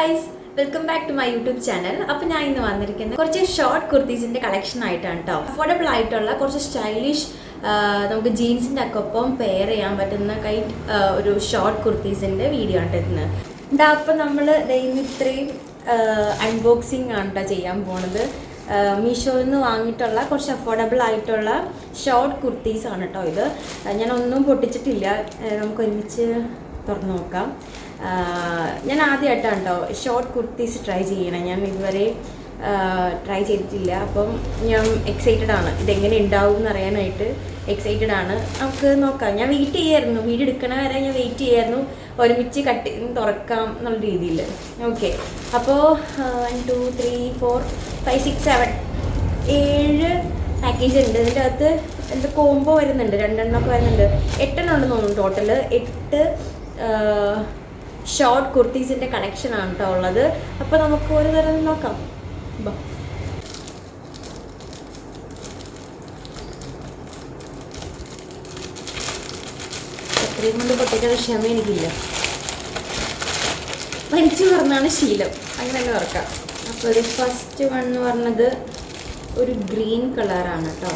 Guys, welcome back to my YouTube channel. അപ്പോൾ ഞാൻ ഇന്ന് വന്നിരിക്കുന്നത് കുറച്ച് ഷോർട്ട് കുർത്തീസിൻ്റെ കളക്ഷൻ ആയിട്ടാണ് കേട്ടോ. അഫോർഡബിൾ ആയിട്ടുള്ള കുറച്ച് സ്റ്റൈലിഷ്, നമുക്ക് ജീൻസിൻ്റെ ഒക്കെ ഒപ്പം പെയർ ചെയ്യാൻ പറ്റുന്ന ഒരു ഷോർട്ട് കുർത്തീസിൻ്റെ വീഡിയോ ആണ് ഇന്ന്. അപ്പോൾ നമ്മൾ ഇന്ന് ഇത്രയും അൺബോക്സിങ് ആണ് കേട്ടോ ചെയ്യാൻ പോണത്. മീഷോയിൽ നിന്ന് വാങ്ങിയിട്ടുള്ള കുറച്ച് അഫോർഡബിൾ ആയിട്ടുള്ള ഷോർട്ട് കുർത്തീസാണ് കേട്ടോ ഇത്. ഞാനൊന്നും പൊട്ടിച്ചിട്ടില്ല, നമുക്ക് ഒരുമിച്ച് തുറന്ന് നോക്കാം. ഞാൻ ആദ്യമായിട്ടാണ് കേട്ടോ ഷോർട്ട് കുർത്തീസ് ട്രൈ ചെയ്യണം. ഞാൻ ഇതുവരെ ട്രൈ ചെയ്തിട്ടില്ല. അപ്പം ഞാൻ എക്സൈറ്റഡ് ആണ്, ഇതെങ്ങനെ ഉണ്ടാവും എന്നറിയാനായിട്ട് എക്സൈറ്റഡ് ആണ്. നമുക്ക് നോക്കാം. ഞാൻ വെയിറ്റ് ചെയ്യായിരുന്നു, വീഡിയോ എടുക്കണ വരെ ഞാൻ വെയിറ്റ് ചെയ്യായിരുന്നു, ഒരുമിച്ച് തുറക്കാം എന്നുള്ള രീതിയിൽ. ഓക്കെ, അപ്പോൾ 1 2 3 4 5 6 7 7 പാക്കേജ് ഉണ്ട്. ഇതിൻ്റെ അകത്ത് എന്ത് കോംബോ വരുന്നുണ്ട്, 2 എണ്ണമൊക്കെ വരുന്നുണ്ട്. 8 എണ്ണം ഉണ്ടെന്ന് തോന്നുന്നു. ടോട്ടൽ 8 ഷോർട്ട് കുർത്തീസിൻ്റെ കളക്ഷനാണ് കേട്ടോ ഉള്ളത്. അപ്പോൾ നമുക്ക് ഒരു തരം നോക്കാം. എത്രയും കൊണ്ട് പൊട്ടിക്കാൻ ക്ഷമ എനിക്കില്ല, വലിച്ചു പറഞ്ഞാണ് ശീലം, അങ്ങനെ തന്നെ തുറക്കാം. അപ്പോൾ ഒരു ഫസ്റ്റ് വൺ എന്ന് പറഞ്ഞത് ഒരു ഗ്രീൻ കളറാണ് കേട്ടോ.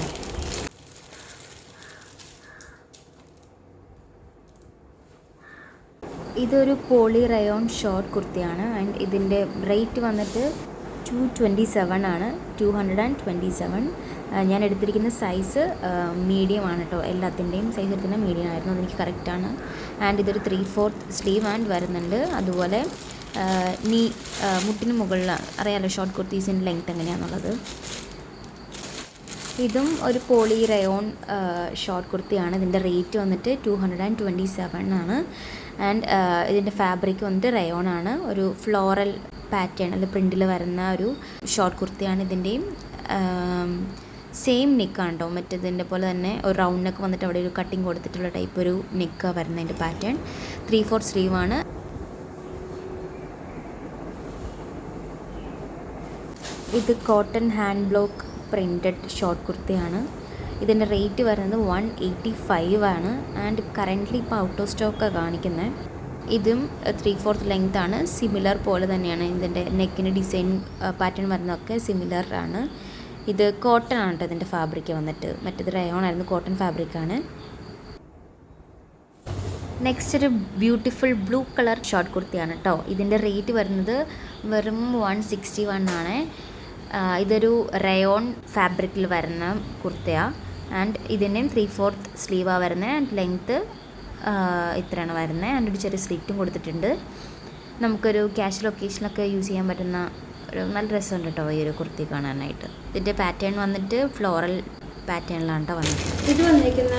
ഇതൊരു പോളി റയോൺ ഷോർട്ട് കുർത്തിയാണ്. ആൻഡ് ഇതിൻ്റെ റേറ്റ് വന്നിട്ട് 227 ആണ്, 227. ഞാൻ എടുത്തിരിക്കുന്ന സൈസ് മീഡിയം ആണ് കേട്ടോ. എല്ലാത്തിൻ്റെയും സൈസ് എടുക്കുന്ന മീഡിയം ആയിരുന്നു, അതെനിക്ക് കറക്റ്റാണ്. ആൻഡ് ഇതൊരു 3/4 സ്ലീവ് ആൻഡ് വരുന്നുണ്ട്. അതുപോലെ മുട്ടിന് മുകളിലാണ്, അറിയാമല്ലോ ഷോർട്ട് കുർത്തീസിൻ്റെ ലെങ്ത് എങ്ങനെയാണെന്നുള്ളത്. ഇതും ഒരു പോളി റയോൺ ഷോർട്ട് കുർത്തിയാണ്. ഇതിൻ്റെ റേറ്റ് വന്നിട്ട് 227 ആണ്. ആൻഡ് ഇതിൻ്റെ ഫാബ്രിക് വന്നിട്ട് റയോൺ ആണ്. ഒരു ഫ്ലോറൽ പാറ്റേൺ അല്ല പ്രിൻറ്റിൽ വരുന്ന ഒരു ഷോർട്ട് കുർത്തിയാണ്. ഇതിൻ്റെയും സെയിം നെക്കാണ് കേട്ടോ, മറ്റേതിൻ്റെ പോലെ തന്നെ ഒരു റൗണ്ട് നെക്ക് വന്നിട്ട് അവിടെ ഒരു കട്ടിങ് കൊടുത്തിട്ടുള്ള ടൈപ്പ് ഒരു നെക്കാണ് വരുന്നതിൻ്റെ പാറ്റേൺ. 3/4 സ്ലീവ് ആണ്. ഇത് cotton hand block printed short കുർത്തിയാണ്. ഇതിൻ്റെ റേറ്റ് വരുന്നത് 185 ആണ്. ആൻഡ് കറൻ്റ്ലി ഇപ്പോൾ ഔട്ട് ഓഫ് സ്റ്റോക്കാണ് കാണിക്കുന്നത്. ഇതും 3/4 ലെങ്ത് ആണ്. സിമിലർ പോലെ തന്നെയാണ് ഇതിൻ്റെ നെക്കിന് ഡിസൈൻ പാറ്റേൺ വരുന്നതൊക്കെ സിമിലർ ആണ്. ഇത് കോട്ടൺ ആണ് കേട്ടോ ഇതിൻ്റെ ഫാബ്രിക് വന്നിട്ട്. മറ്റേത് റയോൺ ആയിരുന്നു, കോട്ടൺ ഫാബ്രിക്കാണ്. നെക്സ്റ്റ് ഒരു ബ്യൂട്ടിഫുൾ ബ്ലൂ കളർ ഷോർട്ട് കുർത്തിയാണ് കേട്ടോ. ഇതിൻ്റെ റേറ്റ് വരുന്നത് വെറും 161 ആണ്. ഇതൊരു റയോൺ ഫാബ്രിക്കിൽ വരുന്ന കുർത്തയാണ്. ആൻഡ് ഇതിൻ്റെയും 3/4 സ്ലീവാണ് വരുന്നത്. ആൻഡ് ലെങ്ത്ത് ഇത്രയാണ് വരുന്നത്. ആൻഡ് ഒരു ചെറിയ സ്ലിറ്റും കൊടുത്തിട്ടുണ്ട്. നമുക്കൊരു ക്യാഷ്വൽ ഒക്കേഷനൊക്കെ യൂസ് ചെയ്യാൻ പറ്റുന്ന ഒരു നല്ല രസമുണ്ട് കേട്ടോ ഈ ഒരു കുർത്തി കാണാനായിട്ട്. ഇതിൻ്റെ പാറ്റേൺ വന്നിട്ട് ഫ്ലോറൽ പാറ്റേണിലാണ് കേട്ടോ വന്നത്. ഇത് വന്നിരിക്കുന്ന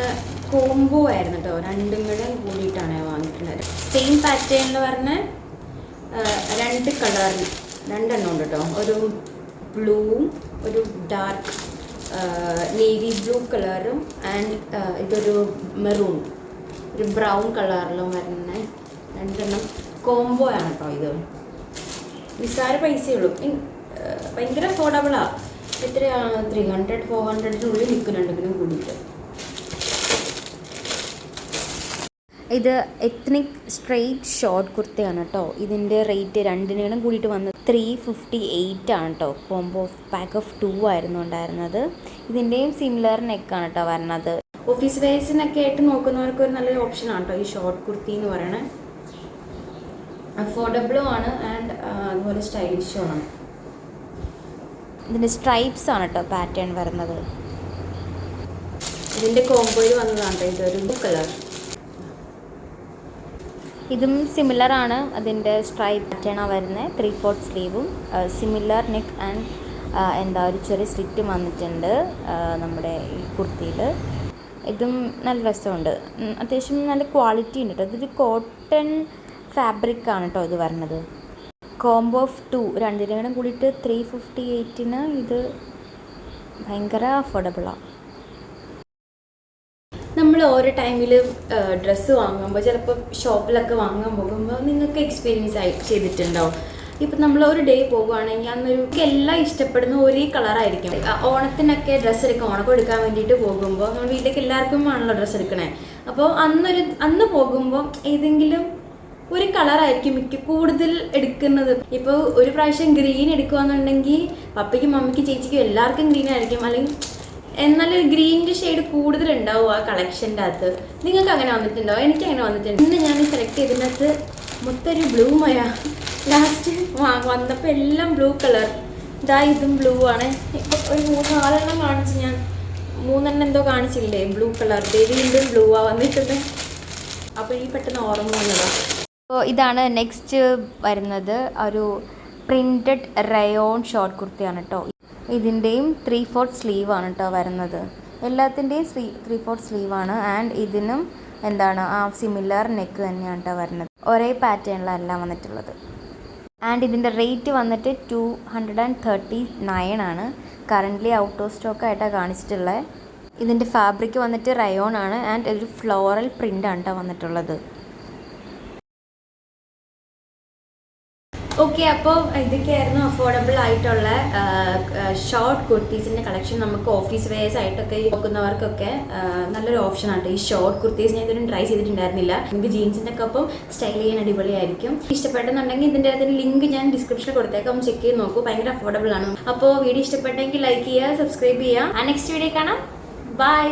കോംബോ ആയിരുന്നു കേട്ടോ, രണ്ടും കൂടെ കൂടിയിട്ടാണ് വാങ്ങിയിട്ടുള്ളത്. സെയിം പാറ്റേണിൽ പറഞ്ഞ 2 കളറിൽ 2 എണ്ണം ഉണ്ട് കേട്ടോ. ഒരു ബ്ലൂവും ഒരു ഡാർക്ക് നേവി ബ്ലൂ കളറും ആൻഡ് ഇതൊരു മെറൂൺ, ഒരു ബ്രൗൺ കളറിലും വരുന്ന 2 എണ്ണം കോംബോ ആണ് കേട്ടോ. ഇത് നിസ്സാര പൈസയുള്ളൂ, ഭയങ്കര അഫോർഡബിളാണ്. എത്രയാണ് 300-400 നിൽക്കുന്നുണ്ടെങ്കിലും കൂടിയിട്ട്. ഇത് എത്നിക് സ്ട്രെയിറ്റ് ഷോർട്ട് കുർത്തയാണ് കേട്ടോ. ഇതിൻ്റെ റേറ്റ് 2 കൂടിയിട്ട് വന്നത് 358 ആണ് കേട്ടോ. കോംബോ പാക്ക് ഓഫ് 2 ആയിരുന്നു ഉണ്ടായിരുന്നത്. ഇതിൻ്റെയും സിമിലർ നെക്കാണ് കേട്ടോ വരുന്നത്. ഓഫീസ് വെയർസിനൊക്കെ ആയിട്ട് നോക്കുന്നവർക്ക് ഒരു നല്ലൊരു ഓപ്ഷനാണ് കേട്ടോ ഈ ഷോർട്ട് കുർത്തി എന്ന് പറയണത്. അഫോർഡബിളും ആണ് ആൻഡ് അതുപോലെ സ്റ്റൈലിഷും ആണ്. ഇതിൻ്റെ സ്ട്രൈപ്സ് ആണ് കേട്ടോ പാറ്റേൺ വരുന്നത്. ഇതിൻ്റെ കോംബോയിൽ വന്നതാണ് കേട്ടോ ഇതൊരു ബ്ലൂ കളർ. ഇതും സിമിലർ ആണ്. അതിൻ്റെ സ്ട്രൈപ്പ് പാറ്റേണാണ് വരുന്നത്. 3/4 സ്ലീവും സിമിലർ നെക്ക് ആൻഡ് ഒരു ചെറിയ സ്ലിറ്റ് വന്നിട്ടുണ്ട് നമ്മുടെ ഈ കുർത്തിയിൽ. ഇതും നല്ല രസമുണ്ട്, അത്യാവശ്യം നല്ല ക്വാളിറ്റി ഉണ്ട് കേട്ടോ. ഇതൊരു കോട്ടൺ ഫാബ്രിക്കാണ് കേട്ടോ ഇത് വരുന്നത്. കോംബോ ഓഫ് 2 2 കൂടിയിട്ട് 358-ന് ഇത് ഭയങ്കര അഫോർഡബിളാണ്. നമ്മൾ ഓരോ ടൈമിൽ ഡ്രസ്സ് വാങ്ങുമ്പോൾ ചിലപ്പോൾ ഷോപ്പിലൊക്കെ വാങ്ങാൻ പോകുമ്പോൾ നിങ്ങൾക്ക് എക്സ്പീരിയൻസ് ചെയ്തിട്ടുണ്ടാവും. ഇപ്പം നമ്മൾ ഒരു ഡേ പോകുകയാണെങ്കിൽ അന്നൊരു എല്ലാം ഇഷ്ടപ്പെടുന്ന ഒരേ കളറായിരിക്കും. ഓണത്തിനൊക്കെ ഡ്രസ്സ് എടുക്കാം, ഓണക്കം എടുക്കാൻ വേണ്ടിയിട്ട് പോകുമ്പോൾ നമ്മൾ വീട്ടിലേക്ക് എല്ലാവർക്കും ആണല്ലോ ഡ്രസ്സ് എടുക്കണേ. അപ്പോൾ അന്ന് പോകുമ്പോൾ ഏതെങ്കിലും ഒരു കളറായിരിക്കും കൂടുതൽ എടുക്കുന്നത്. ഇപ്പോൾ ഒരു പ്രാവശ്യം ഗ്രീൻ എടുക്കുകയെന്നുണ്ടെങ്കിൽ പപ്പയ്ക്കും മമ്മിക്കും ചേച്ചിക്കും എല്ലാവർക്കും ഗ്രീൻ ആയിരിക്കും, അല്ലെങ്കിൽ എന്നാലും ഗ്രീനിൻ്റെ ഷെയ്ഡ് കൂടുതലുണ്ടാവും ആ കളക്ഷൻ്റെ അകത്ത്. നിങ്ങൾക്ക് അങ്ങനെ വന്നിട്ടുണ്ടോ? എനിക്ക് അങ്ങനെ വന്നിട്ടുണ്ട്. ഇന്ന് ഞാൻ സെലക്ട് ചെയ്തതിനകത്ത് മൊത്തം ഒരു ബ്ലൂ മയ. ലാസ്റ്റ് വന്നപ്പോൾ എല്ലാം ബ്ലൂ കളർ. ഇതാ ഇതും ബ്ലൂ ആണ്. ഇപ്പം ഒരു 3-4 കാണിച്ച് ഞാൻ 3 എന്തോ കാണിച്ചില്ലേ ബ്ലൂ കളർ. വീണ്ടും ബ്ലൂ ആ വന്നിട്ടുണ്ട്. അപ്പോൾ ഈ പെട്ടെന്ന് ഓർമ്മ വന്നതാണ്. അപ്പോൾ ഇതാണ് നെക്സ്റ്റ് വരുന്നത്. ഒരു പ്രിൻറ്റഡ് റയോൺ ഷോർട്ട് കുർത്തിയാണ് കേട്ടോ. ഇതിൻ്റെയും 3/4 സ്ലീവാണ് കേട്ടോ വരുന്നത്. എല്ലാത്തിൻ്റെയും 3/4 സ്ലീവാണ്. ആൻഡ് ഇതിനും എന്താണ് ആ സിമിലർ നെക്ക് തന്നെയാണ് കേട്ടോ വരുന്നത്. ഒരേ പാറ്റേണിലെല്ലാം വന്നിട്ടുള്ളത്. ആൻഡ് ഇതിൻ്റെ റേറ്റ് വന്നിട്ട് 239 ആണ്. കറൻ്റ്ലി ഔട്ട് ഓഫ് സ്റ്റോക്ക് ആയിട്ടാണ് കാണിച്ചിട്ടുള്ളത്. ഇതിൻ്റെ ഫാബ്രിക് വന്നിട്ട് റയോൺ ആണ്. ആൻഡ് ഒരു ഫ്ലോറൽ പ്രിൻ്റാണ് കേട്ടോ വന്നിട്ടുള്ളത്. ഓക്കെ, അപ്പോൾ ഇതൊക്കെയായിരുന്നു അഫോർഡബിൾ ആയിട്ടുള്ള ഷോർട്ട് കുർത്തീസിൻ്റെ കളക്ഷൻ. നമുക്ക് ഓഫീസ് വെയേഴ്സ് ആയിട്ടൊക്കെ നോക്കുന്നവർക്കൊക്കെ നല്ലൊരു ഓപ്ഷനാണ് ഈ ഷോർട്ട് കുർത്തീസ്. ഞാൻ ഇതൊന്നും ട്രൈ ചെയ്തിട്ടുണ്ടായിരുന്നില്ല. നിങ്ങൾക്ക് ജീൻസിൻ്റെ ഒക്കെ ഒപ്പം സ്റ്റൈൽ ചെയ്യാൻ അടിപൊളിയായിരിക്കും. ഇഷ്ടപ്പെട്ടെന്നുണ്ടെങ്കിൽ ഇതിൻ്റെ ലിങ്ക് ഞാൻ ഡിസ്ക്രിപ്ഷനിൽ കൊടുത്തേക്കാം, ചെക്ക് ചെയ്ത് നോക്കൂ. ഭയങ്കര അഫോർഡബിൾ ആണ്. അപ്പോൾ വീഡിയോ ഇഷ്ടപ്പെട്ടെങ്കിൽ ലൈക്ക് ചെയ്യുക, സബ്സ്ക്രൈബ് ചെയ്യുക. നെക്സ്റ്റ് വീഡിയോ കാണാം. ബൈ.